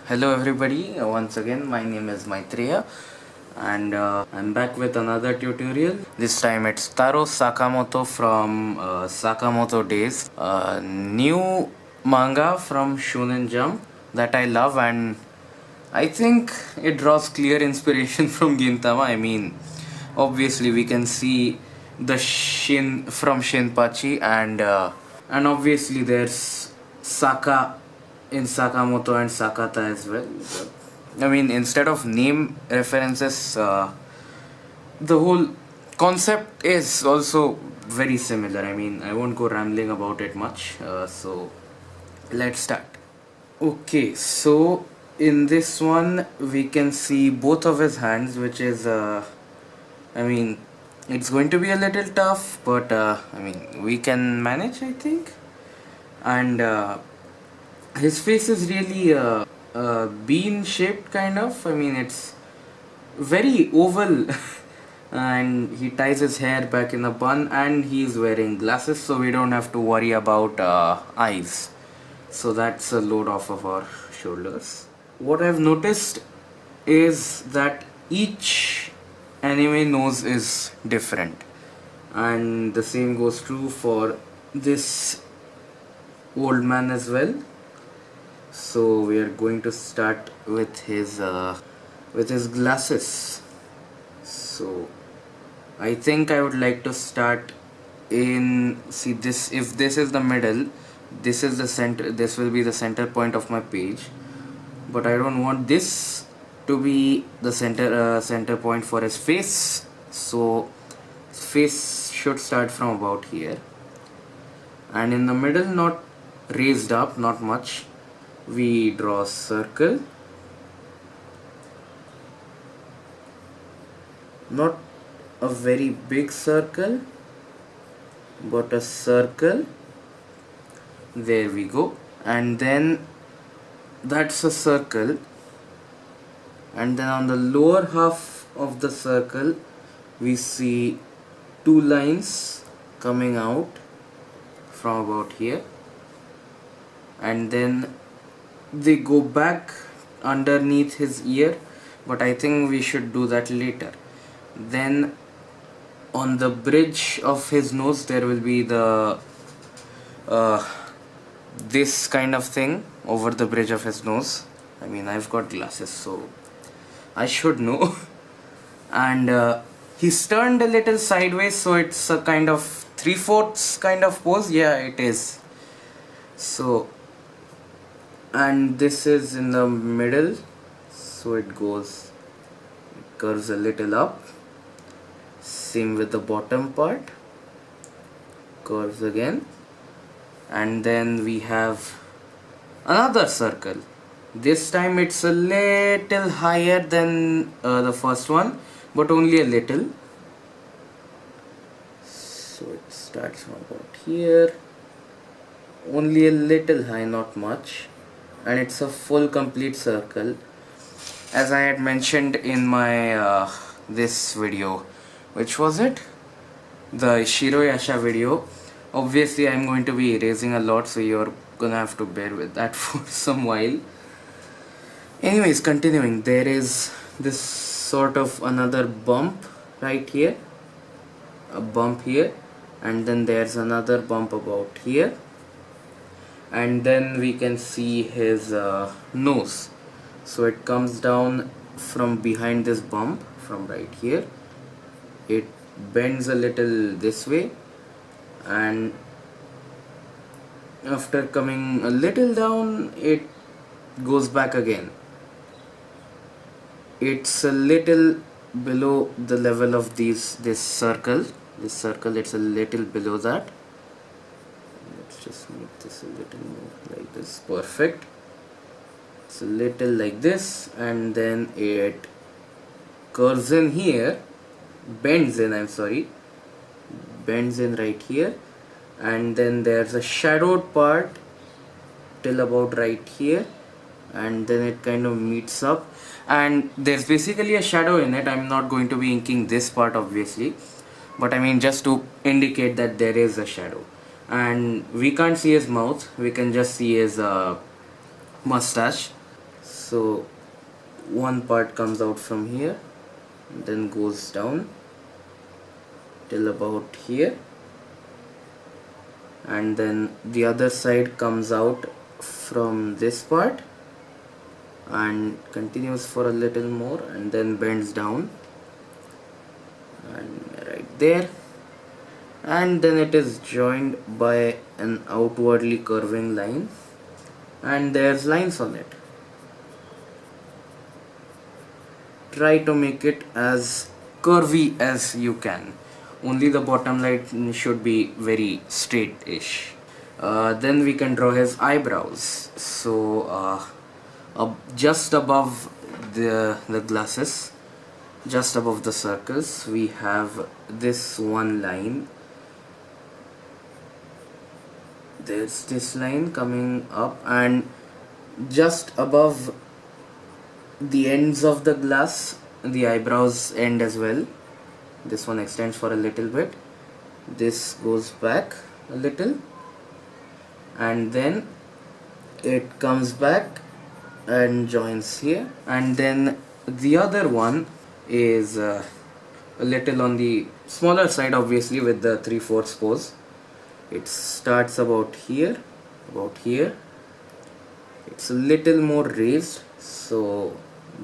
Hello everybody, once again my name is Maitreya and I'm back with another tutorial. This time it's Tarou Sakamoto from Sakamoto Days. New manga from Shonen Jump that I love, and I think it draws clear inspiration from Gintama. I mean, obviously we can see the Shin from Shinpachi, and obviously there's Saka in Sakamoto and Sakata as well. I mean, instead of name references, the whole concept is also very similar. I mean, I won't go rambling about it much. So let's start. Okay, so in this one we can see both of his hands, which is I mean, it's going to be a little tough, but I mean, we can manage, I think. And his face is really bean shaped, kind of. I mean, it's very oval. And he ties his hair back in a bun, and he's wearing glasses, so we don't have to worry about eyes. So that's a load off of our shoulders. What I've noticed is that each anime nose is different, and the same goes true for this old man as well. So we are going to start with his glasses. So I think I would like to start in, see this, if this is the middle, this is the center, this will be the center point of my page, but I don't want this to be the center point for his face. So face should start from about here, and in the middle, not raised up, not much, we draw a circle, not a very big circle, but a circle. There we go. And then that's a circle, and then on the lower half of the circle we see two lines coming out from about here, and then they go back underneath his ear, but I think we should do that later. Then on the bridge of his nose there will be the this kind of thing over the bridge of his nose. I mean, I've got glasses, so I should know. And he's turned a little sideways, so it's a kind of 3/4 kind of pose. Yeah, it is. So, and this is in the middle, so it curves a little up. Same with the bottom part, curves again. And then we have another circle. This time it's a little higher than the first one, but only a little. So it starts from about here, only a little high, not much, and it's a full complete circle. As I had mentioned in my this video, which was it? The Shiroyasha video. Obviously I'm going to be erasing a lot, so you're gonna have to bear with that for some while. Anyways, continuing, there is this sort of another bump right here, a bump here, and then there's another bump about here, and then we can see his nose. So it comes down from behind this bump, from right here, it bends a little this way, and after coming a little down it goes back again. It's a little below the level of this circle, it's a little below that. Let's just make this a little more like this. Perfect. It's a little like this, and then it curves in here, bends in, bends in right here, and then there's a shadowed part till about right here, and then it kind of meets up, and there's basically a shadow in it. I'm not going to be inking this part obviously, but I mean just to indicate that there is a shadow. And we can't see his mouth, we can just see his mustache. So one part comes out from here, then goes down till about here, and then the other side comes out from this part and continues for a little more and then bends down and right there, and then it is joined by an outwardly curving line, and there's lines on it. Try to make it as curvy as you can. Only the bottom line should be very straight-ish. Then we can draw his eyebrows. So just above the glasses, just above the circles, we have this one line. There's this line coming up, and just above the ends of the glass, the eyebrows end as well. This one extends for a little bit, this goes back a little, and then it comes back and joins here, and then the other one is a little on the smaller side, obviously, with the 3/4 pose. It starts about here, it's a little more raised, so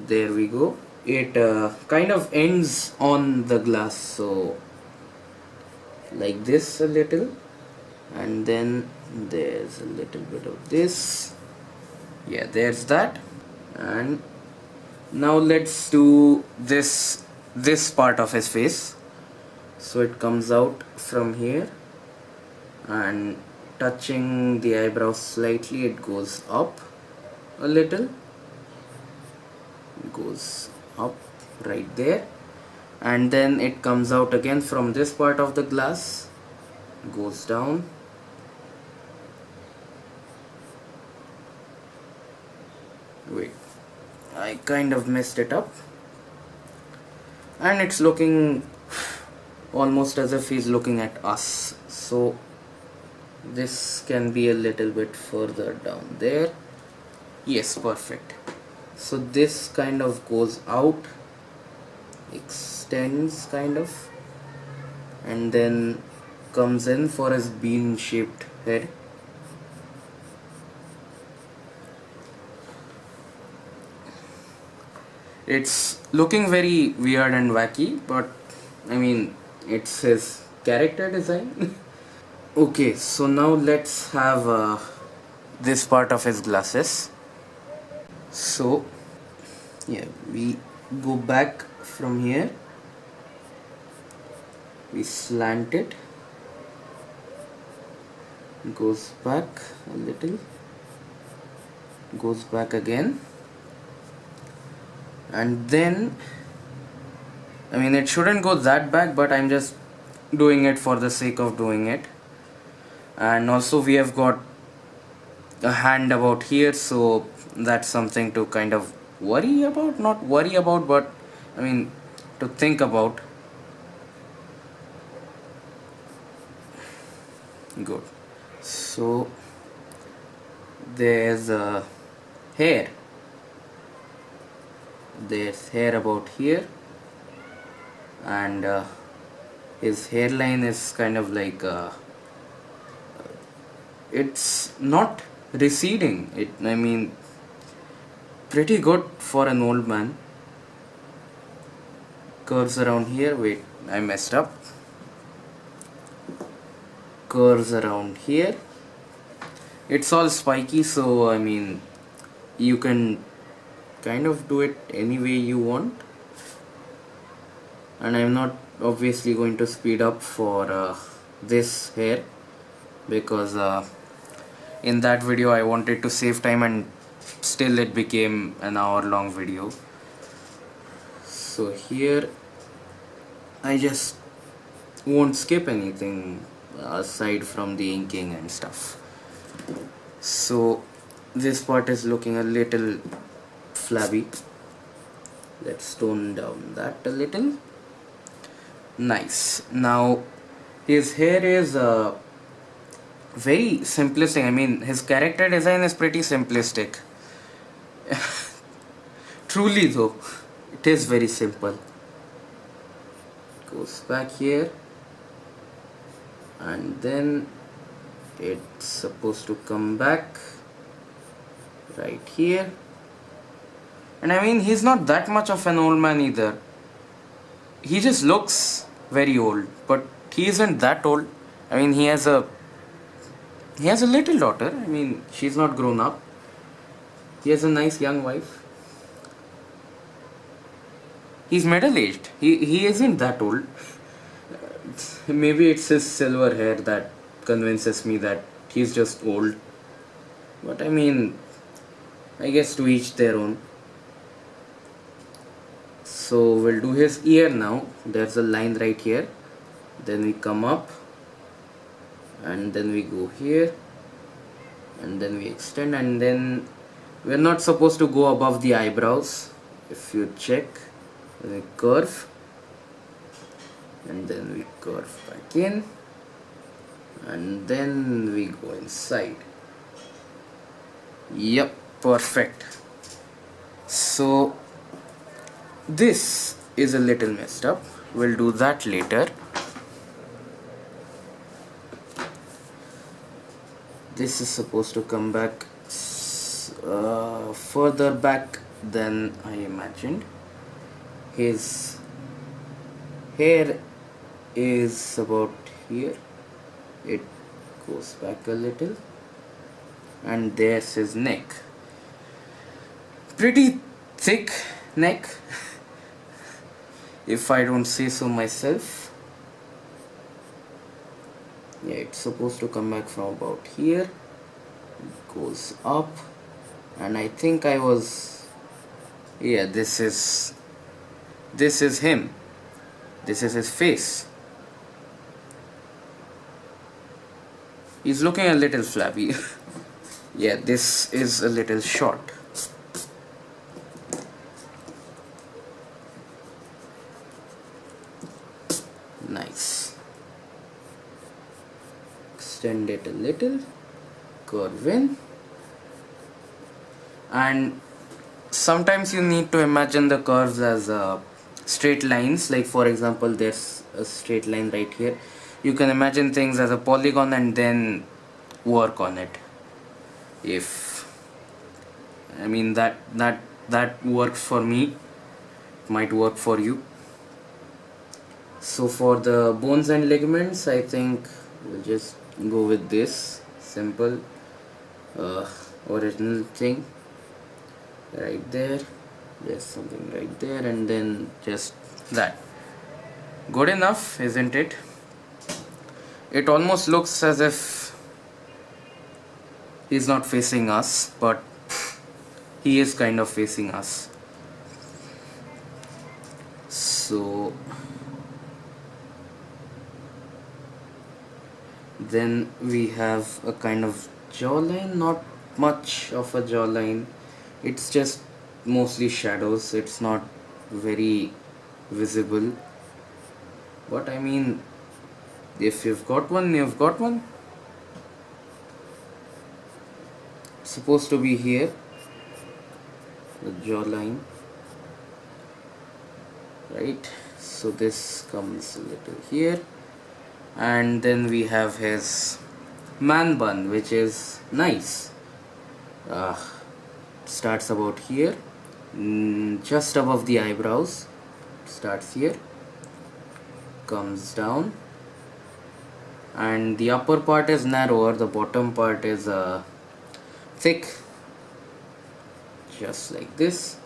there we go. It kind of ends on the glass, so like this a little, and then there's a little bit of this. Yeah, there's that. And now let's do this part of his face. So it comes out from here and touching the eyebrows slightly, it goes up a little, goes up right there, and then it comes out again from this part of the glass, goes down, wait, I kind of messed it up, and it's looking almost as if he's looking at us. So this can be a little bit further down there. Yes, perfect. So this kind of goes out, extends kind of, and then comes in for his bean shaped head. It's looking very weird and wacky, but I mean, it's his character design. Okay, so now let's have this part of his glasses. So yeah, we go back from here, we slant it, goes back a little, goes back again, and then I mean, it shouldn't go that back, but I'm just doing it for the sake of doing it. And also we have got a hand about here, so that's something to kind of worry about, not worry about, but I mean to think about. Good. So there's a hair, there's hair about here, and his hairline is kind of like it's not receding, I mean pretty good for an old man. Curves around here, wait, I messed up. Curves around here, it's all spiky, so I mean you can kind of do it any way you want, and I'm not obviously going to speed up for this hair, because in that video I wanted to save time, and still it became an hour-long video. So here I just won't skip anything aside from the inking and stuff. So this part is looking a little flabby. Let's tone down that a little. Nice. Now his hair is very simplistic. I mean, his character design is pretty simplistic. truly though, it is very simple. Goes back here, and then it's supposed to come back right here. And I mean, he's not that much of an old man either. He just looks very old, but he isn't that old. I mean, he has a little daughter. I mean, she's not grown up. He has a nice young wife. He's middle aged. He isn't that old. Maybe it's his silver hair that convinces me that he's just old. But I mean, I guess to each their own. So we'll do his ear now. There's a line right here. Then we come up, and then we go here, and then we extend, and then we're not supposed to go above the eyebrows. If you check, we curve, and then we curve back in, and then we go inside. Yep, perfect. So this is a little messed up. We'll do that later. This is supposed to come back further back than I imagined. His hair is about here. It goes back a little, and there's his neck. Pretty thick neck, if I don't say so myself. Yeah, it's supposed to come back from about here. It goes up, and I think yeah, this is him. This is his face. He's looking a little flabby. Yeah, this is a little short. Nice. Extend it a little, curve in, and sometimes you need to imagine the curves as straight lines. Like for example, there's a straight line right here. You can imagine things as a polygon and then work on it. I mean that works for me, it might work for you. So for the bones and ligaments, I think we'll just go with this simple original thing right there. There's something right there, and then just that. Good enough, isn't it? It almost looks as if he's not facing us, but he is kind of facing us. So then we have a kind of jawline, not much of a jawline. It's just mostly shadows. It's not very visible. But I mean, if you've got one, you've got one. It's supposed to be here, the jawline, right? So this comes a little here, and then we have his man bun, which is nice. Starts about here, just above the eyebrows. Starts here, comes down, and the upper part is narrower, the bottom part is thick, just like this.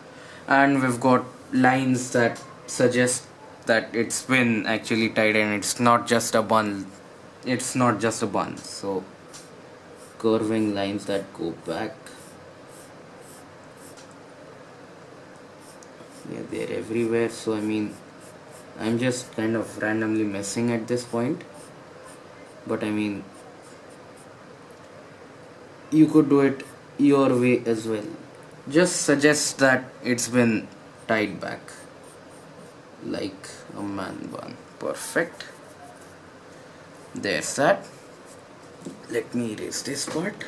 And we've got lines that suggest that it's been actually tied, and it's not just a bun. So curving lines that go back. Yeah, they're everywhere. So I mean, I'm just kind of randomly messing at this point, but I mean, you could do it your way as well. Just suggest that it's been tied back like a man bun. Perfect. There's that. Let me erase this part.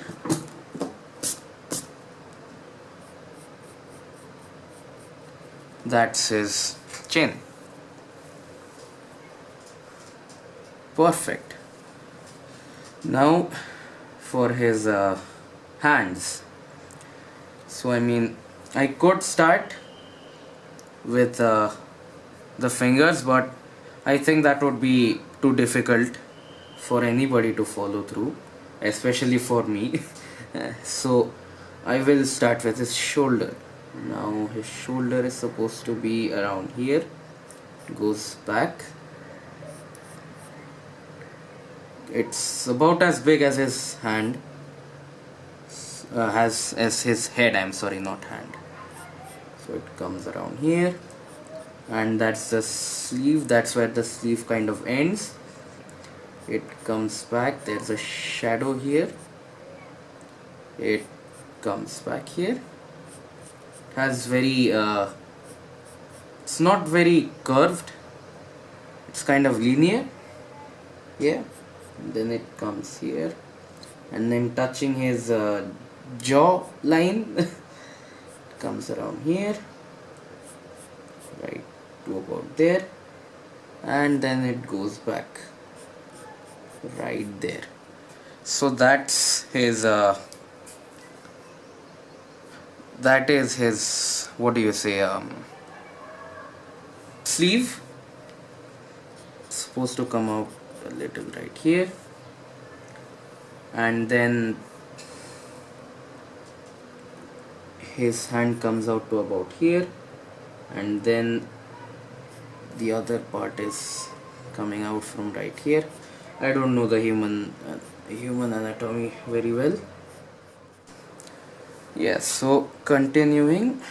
That's his chin. Perfect. Now for his hands. So I mean, I could start with the fingers, but I think that would be too difficult for anybody to follow through, especially for me. So I will start with his shoulder. Now his shoulder is supposed to be around here, goes back. It's about as big as his hand, has as his head, I'm sorry, not hand. So it comes around here, and that's the sleeve. That's where the sleeve kind of ends. It comes back, there's a shadow here, it comes back here. It has very it's not very curved, it's kind of linear. Yeah, then it comes here, and then touching his jaw line it comes around here, right to about there, and then it goes back right there. So that's his that is his, what do you say, sleeve. It's supposed to come out a little right here, and then his hand comes out to about here, and then the other part is coming out from right here. I don't know the human anatomy very well. Yes, so continuing,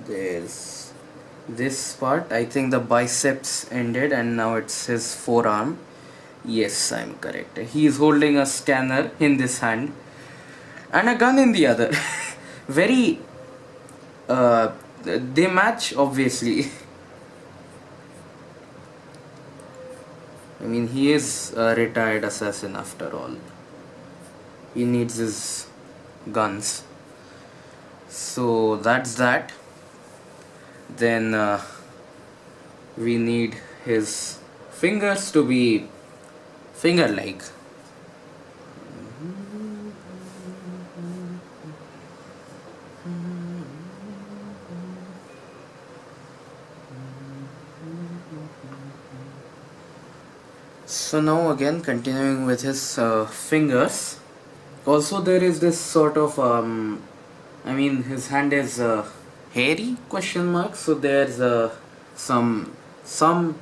there's this part. I think the biceps ended and now it's his forearm. Yes, I'm correct. He is holding a scanner in this hand and a gun in the other. Very they match, obviously. I mean, he is a retired assassin after all. He needs his guns. So that's that. Then we need his fingers to be finger-like. So now again continuing with his fingers. Also there is this sort of I mean, his hand is hairy question mark, so there's some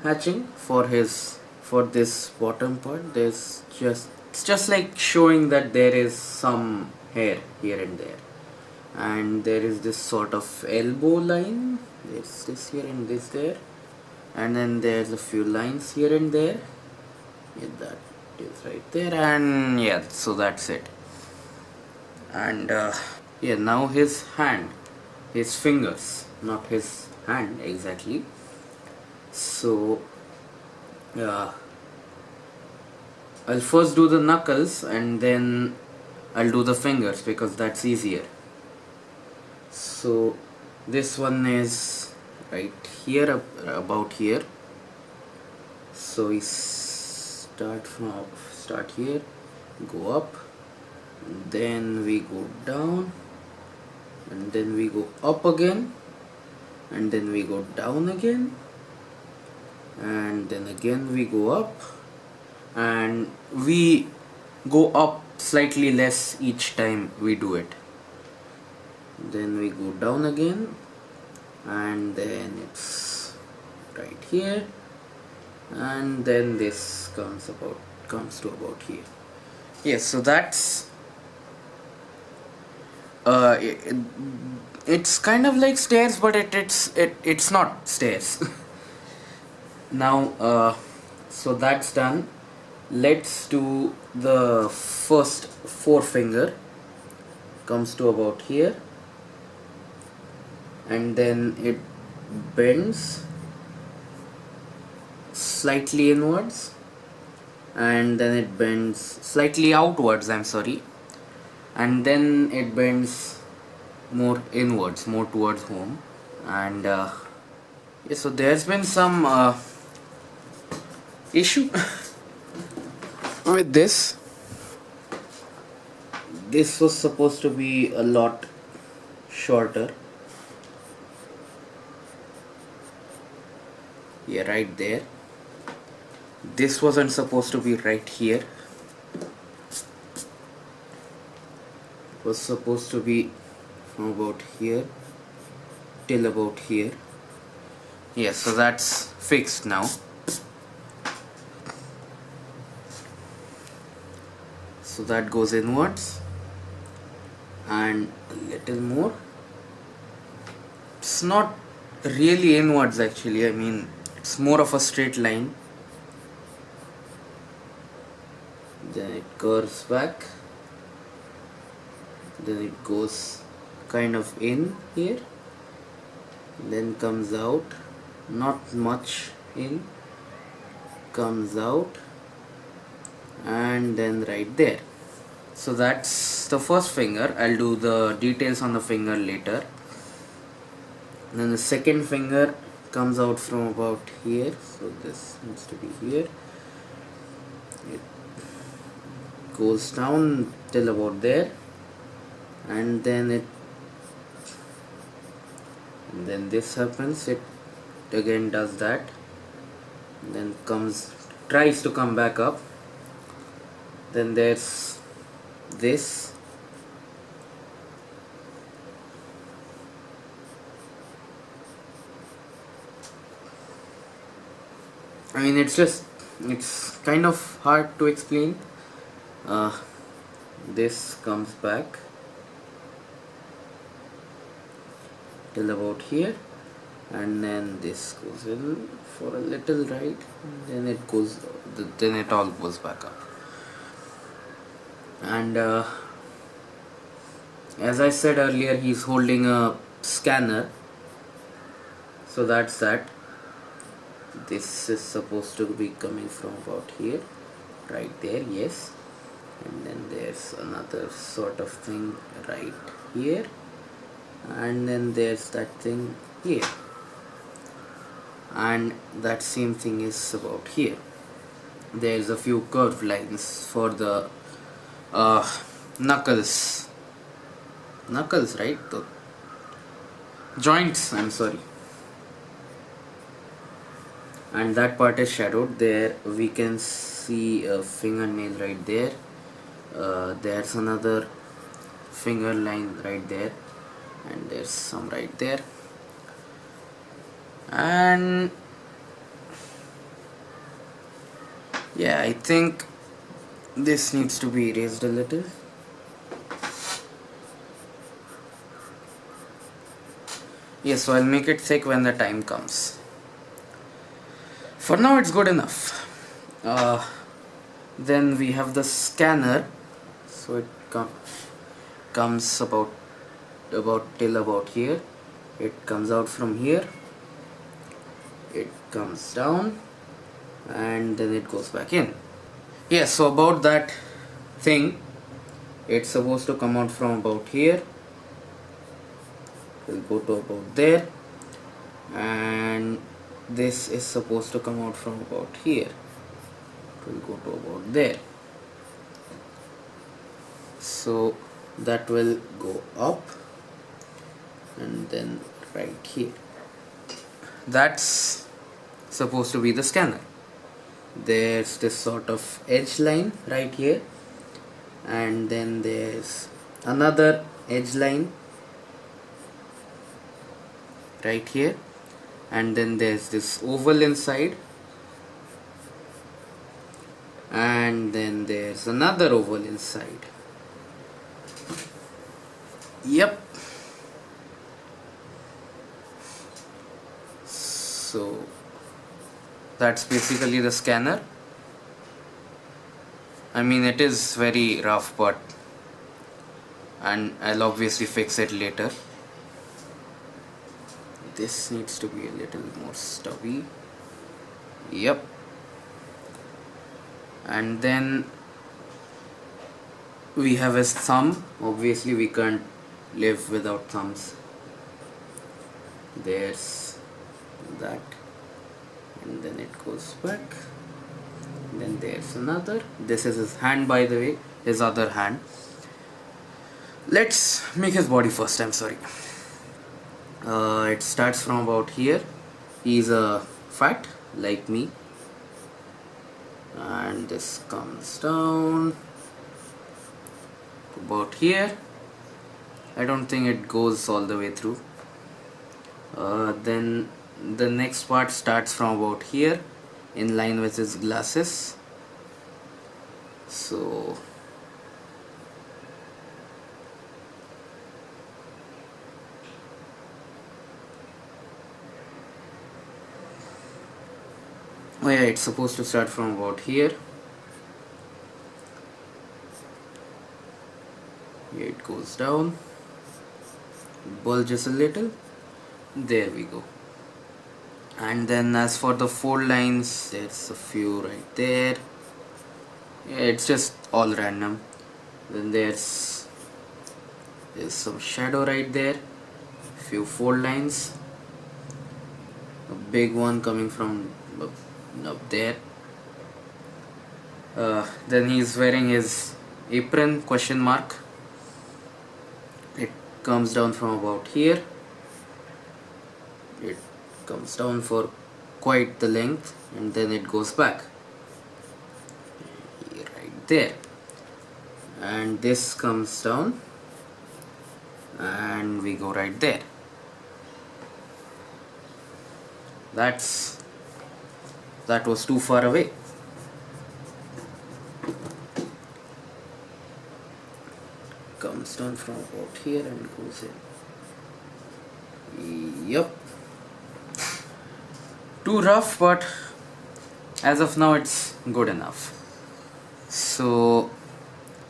hatching for this bottom part. There's just, it's just like showing that there is some hair here and there, and there is this sort of elbow line. There's this here and this there, and then there's a few lines here and there. Yeah, that is right there, and yeah, so that's it. And yeah, now his hand, his fingers, not his hand exactly. So I'll first do the knuckles and then I'll do the fingers because that's easier. So this one is right here, about here. So we start here, go up, then we go down, and then we go up again, and then we go down again, and then again we go up, and we go up slightly less each time we do it. Then we go down again, and then it's right here, and then this comes to about here. Yes, so that's it's kind of like stairs, but it's not stairs. Now so that's done. Let's do the first forefinger. Comes to about here, and then it bends slightly inwards, and then it bends slightly outwards, I'm sorry, and then it bends more inwards, more towards home, and Yeah, so there's been some issue with this. This was supposed to be a lot shorter. Yeah, right there. This wasn't supposed to be right here. It was supposed to be from about here till about here. Yes, so that's fixed now. So that goes inwards and a little more. It's not really inwards actually, I mean it's more of a straight line. Then it curves back, then it goes kind of in here, then comes out, not much in, comes out, and then right there. So that's the first finger. I'll do the details on the finger later. Then the second finger comes out from about here, so this needs to be here. It goes down till about there, and then this happens. It again does that, then tries to come back up. Then there's this. I mean it's kind of hard to explain. This comes back till about here, and then this goes in for a little right, and then it all goes back up. And as I said earlier, he's holding a scanner, so that's that. This is supposed to be coming from about here, right there, yes. And then there's another sort of thing right here, and then there's that thing here, and that same thing is about here. There's a few curved lines for the knuckles, right? The joints, I'm sorry. And that part is shadowed. There we can see a fingernail right there. There's another finger line right there, and there's some right there, and yeah, I think this needs to be erased a little. Yes, so I'll make it thick when the time comes. For now it's good enough. Then we have the scanner, so it comes about till about here. It comes out from here, it comes down, and then it goes back in. Yes, so about that thing, it's supposed to come out from about here, we'll go to about there, and this is supposed to come out from about here, we'll go to about there. So that will go up and then right here. That's supposed to be the scanner. There's this sort of edge line right here, and then there's another edge line right here, and then there's this oval inside, and then there's another oval inside. Yep. So that's basically the scanner. I mean, it is very rough, but and I'll obviously fix it later. This needs to be a little more stubby. Yep. And then we have his thumb. Obviously we can't live without thumbs. There's that, and then it goes back. Then there's another. This is his hand, by the way, his other hand. Let's make his body first. I'm sorry. It starts from about here. He's fat like me, and this comes down about here. I don't think it goes all the way through. Then the next part starts from about here, in line with his glasses. So oh yeah, it's supposed to start from about here. Here it goes down, bulges a little. There we go. And then as for the fold lines, there's a few right there. Yeah, it's just all random. Then there's some shadow right there, few fold lines, a big one coming from up there. Then he's wearing his apron, question mark. It comes down from about here. It comes down for quite the length, and then it goes back right there, and this comes down, and we go right there. That was too far away. Comes down from about here and goes in. Yep. Too rough, but as of now it's good enough. So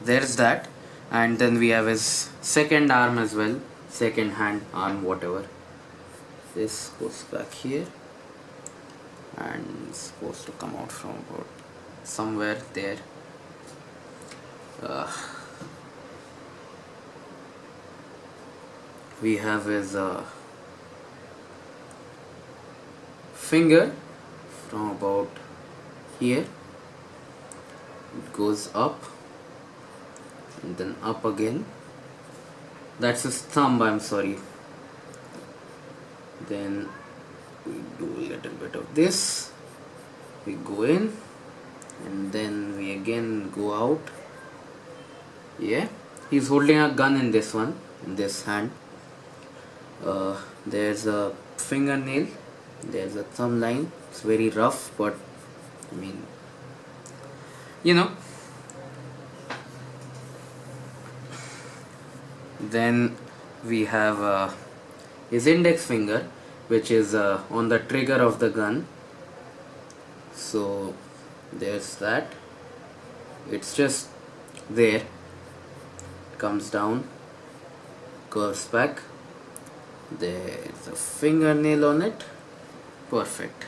there's that, and then we have his second arm as well, second hand, arm, whatever. This goes back here and it's supposed to come out from about somewhere there. We have his finger from about here. It goes up and then up again. That's his thumb, I'm sorry. Then we do a little bit of this. We go in and then we again go out. Yeah, he's holding a gun in this one, in this hand. There's a fingernail, there's a thumb line. It's very rough, but I mean, you know. Then we have his index finger, which is on the trigger of the gun. So there's that. It's just there. Comes down, curves back. There's a fingernail on it. Perfect.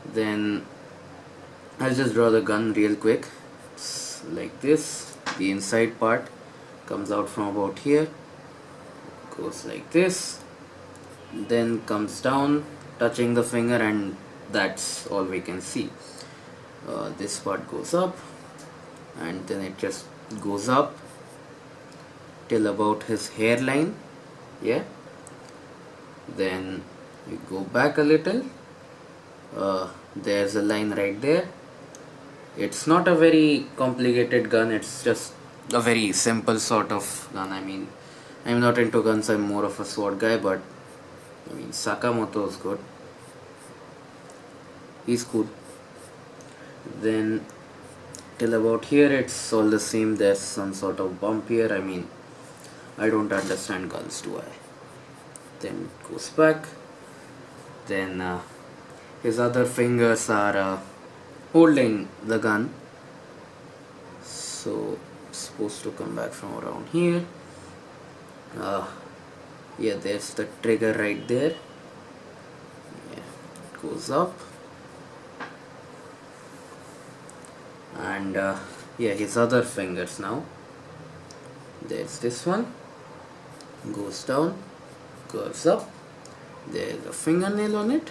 Then I'll just draw the gun real quick. It's like this. The inside part comes out from about here, goes like this, then comes down touching the finger, and that's all we can see. This part goes up and then it just goes up till about his hairline. Yeah, then we go back a little. There's a line right there. It's not a very complicated gun, it's just a very simple sort of gun. I mean, I'm not into guns, I'm more of a sword guy, but I mean, Sakamoto is good. He's cool. Then till about here it's all the same. There's some sort of bump here. I mean, I don't understand guns, do I? Then it goes back. Then his other fingers are holding the gun, so it's supposed to come back from around here. Yeah, there's the trigger right there. Yeah, it goes up, and yeah, his other fingers now. There's this one, goes down, curves up, there's a fingernail on it,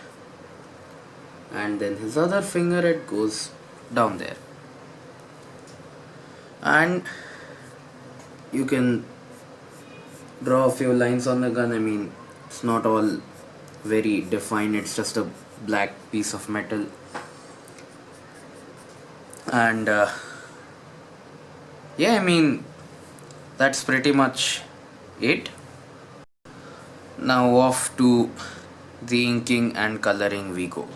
and then his other finger, it goes down there, and you can draw a few lines on the gun. I mean, it's not all very defined, it's just a black piece of metal. And yeah, I mean, that's pretty much it. Now off to the inking and coloring we go.